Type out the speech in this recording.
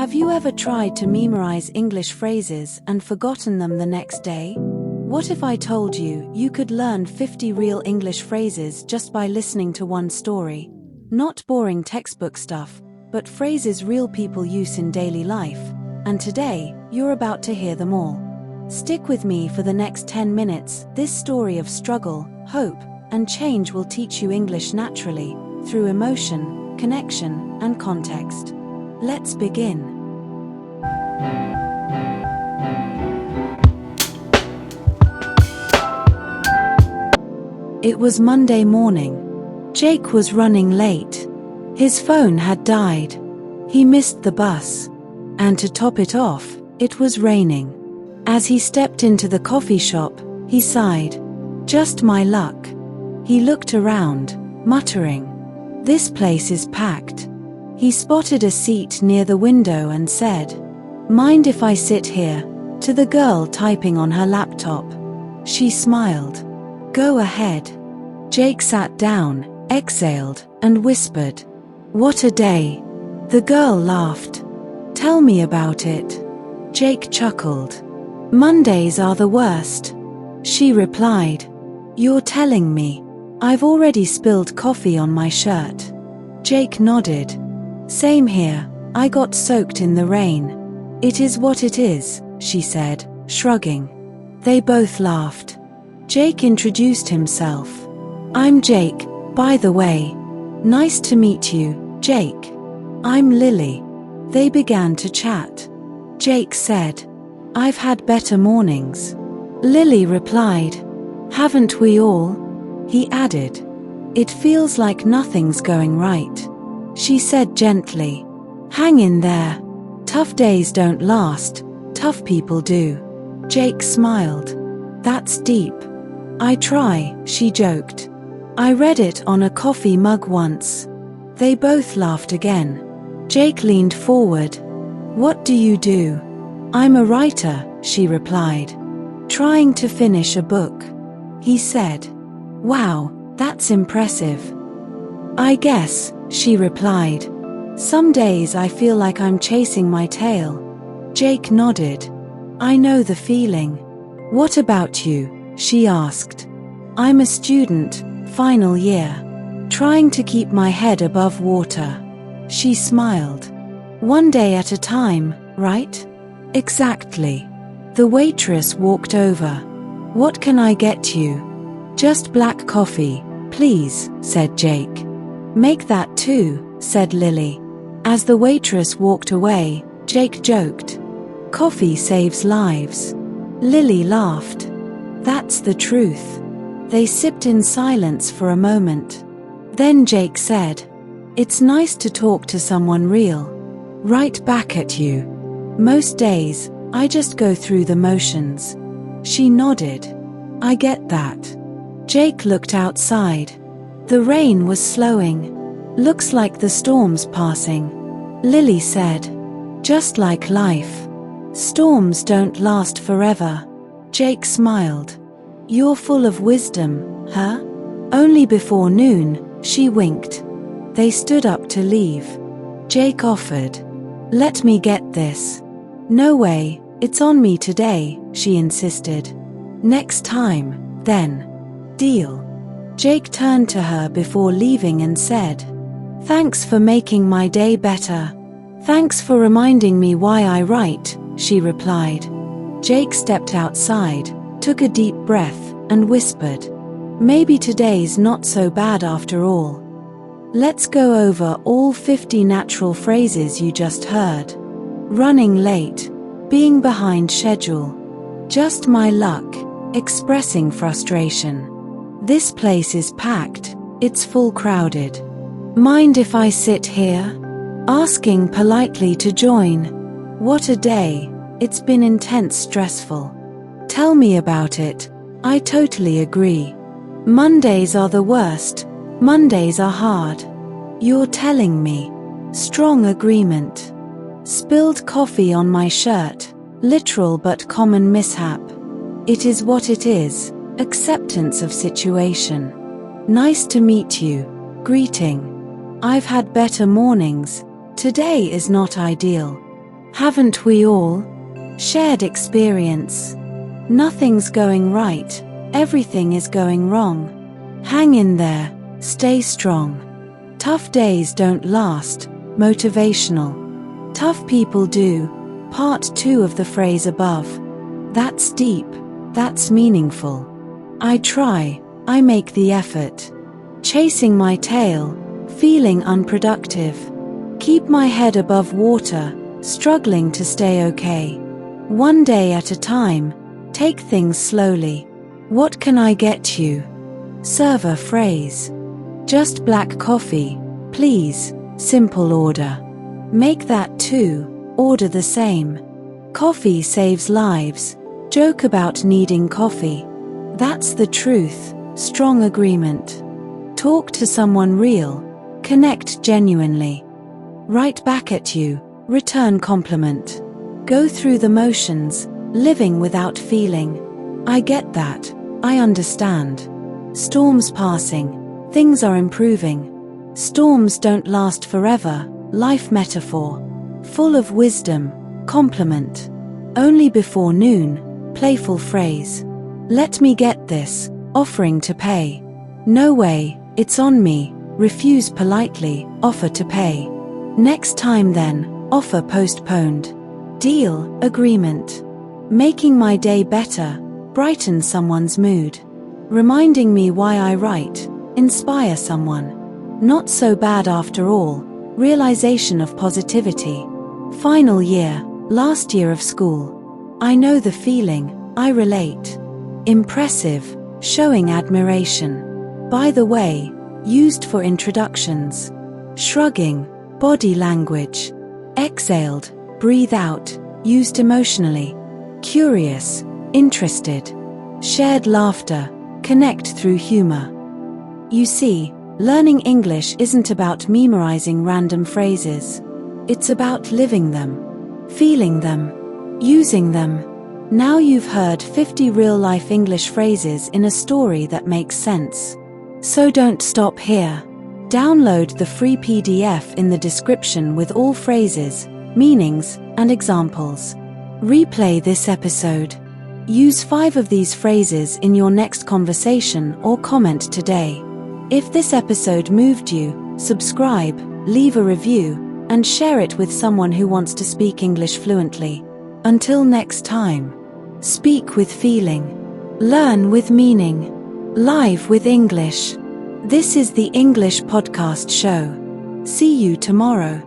Have you ever tried to memorize English phrases and forgotten them the next day? What if I told you you could learn 50 real English phrases just by listening to one story? Not boring textbook stuff, but phrases real people use in daily life. And today, you're about to hear them all. Stick with me for the next 10 minutes. This story of struggle, hope, and change will teach you English naturally, through emotion, connection, and context. Let's begin. It was Monday morning. Jake was running late. His phone had died. He missed the bus. And to top it off, it was raining. As he stepped into the coffee shop, he sighed. Just my luck. He looked around, muttering, "This place is packed." He spotted a seat near the window and said, "Mind if I sit here?" to the girl typing on her laptop. She smiled. "Go ahead." Jake sat down, exhaled, and whispered, "What a day." The girl laughed. "Tell me about it." Jake chuckled. "Mondays are the worst." She replied, "You're telling me. I've already spilled coffee on my shirt." Jake nodded. "Same here, I got soaked in the rain." "It is what it is," she said, shrugging. They both laughed. Jake introduced himself. "I'm Jake, by the way." "Nice to meet you, Jake." "I'm Lily." They began to chat. Jake said, "I've had better mornings." Lily replied, "Haven't we all?" He added, "It feels like nothing's going right." She said gently, "Hang in there. Tough days don't last, tough people do." Jake smiled. "That's deep." "I try," she joked. "I read it on a coffee mug once." They both laughed again. Jake leaned forward. "What do you do?" "I'm a writer," she replied. "Trying to finish a book." He said, "Wow, that's impressive." "I guess," she replied. "Some days I feel like I'm chasing my tail." Jake nodded. "I know the feeling." "What about you?" she asked. "I'm a student, final year. Trying to keep my head above water." She smiled. "One day at a time, right?" "Exactly." The waitress walked over. "What can I get you?" "Just black coffee, please," said Jake. "Make that too," said Lily. As the waitress walked away, Jake joked, "Coffee saves lives." Lily laughed. "That's the truth." They sipped in silence for a moment. Then Jake said, "It's nice to talk to someone real." "Right back at you. Most days, I just go through the motions." She nodded. "I get that." Jake looked outside. The rain was slowing. "Looks like the storm's passing." Lily said, "Just like life. Storms don't last forever." Jake smiled. "You're full of wisdom, huh?" "Only before noon," she winked. They stood up to leave. Jake offered, "Let me get this." "No way, it's on me today," she insisted. "Next time, then." "Deal." Jake turned to her before leaving and said, "Thanks for making my day better." "Thanks for reminding me why I write," she replied. Jake stepped outside, took a deep breath, and whispered, "Maybe today's not so bad after all." Let's go over all 50 natural phrases you just heard. Running late, being behind schedule. Just my luck, expressing frustration. This place is packed, it's full crowded. Mind if I sit here? Asking politely to join. What a day, it's been intense, stressful. Tell me about it, I totally agree. Mondays are the worst, Mondays are hard. You're telling me. Strong agreement. Spilled coffee on my shirt, literal but common mishap. It is what it is, acceptance of situation. Nice to meet you, greeting. I've had better mornings, today is not ideal. Haven't we all? Shared experience. Nothing's going right, everything is going wrong. Hang in there, stay strong. Tough days don't last, motivational. Tough people do, part 2 of the phrase above. That's deep, that's meaningful. I try, I make the effort. Chasing my tail, feeling unproductive. Keep my head above water, struggling to stay okay. One day at a time, take things slowly. What can I get you? Server phrase. Just black coffee, please, simple order. Make that 2, order the same. Coffee saves lives, joke about needing coffee. That's the truth, strong agreement. Talk to someone real, connect genuinely. Write back at you, return compliment. Go through the motions, living without feeling. I get that, I understand. Storms passing, things are improving. Storms don't last forever, life metaphor. Full of wisdom, compliment. Only before noon, playful phrase. Let me get this, offering to pay. No way, it's on me, refuse politely, offer to pay. Next time then, offer postponed. Deal, agreement. Making my day better, brighten someone's mood. Reminding me why I write, inspire someone. Not so bad after all, realization of positivity. Final year, last year of school. I know the feeling, I relate. Impressive, showing admiration. By the way, used for introductions. Shrugging, body language. Exhaled, breathe out, used emotionally. Curious, interested. Shared laughter, connect through humor. You see, learning English isn't about memorizing random phrases. It's about living them, feeling them, using them. Now you've heard 50 real-life English phrases in a story that makes sense. So don't stop here. Download the free PDF in the description with all phrases, meanings, and examples. Replay this episode. Use 5 of these phrases in your next conversation or comment today. If this episode moved you, subscribe, leave a review, and share it with someone who wants to speak English fluently. Until next time. Speak with feeling. Learn with meaning. Live with English. This is the English Podcast Show. See you tomorrow.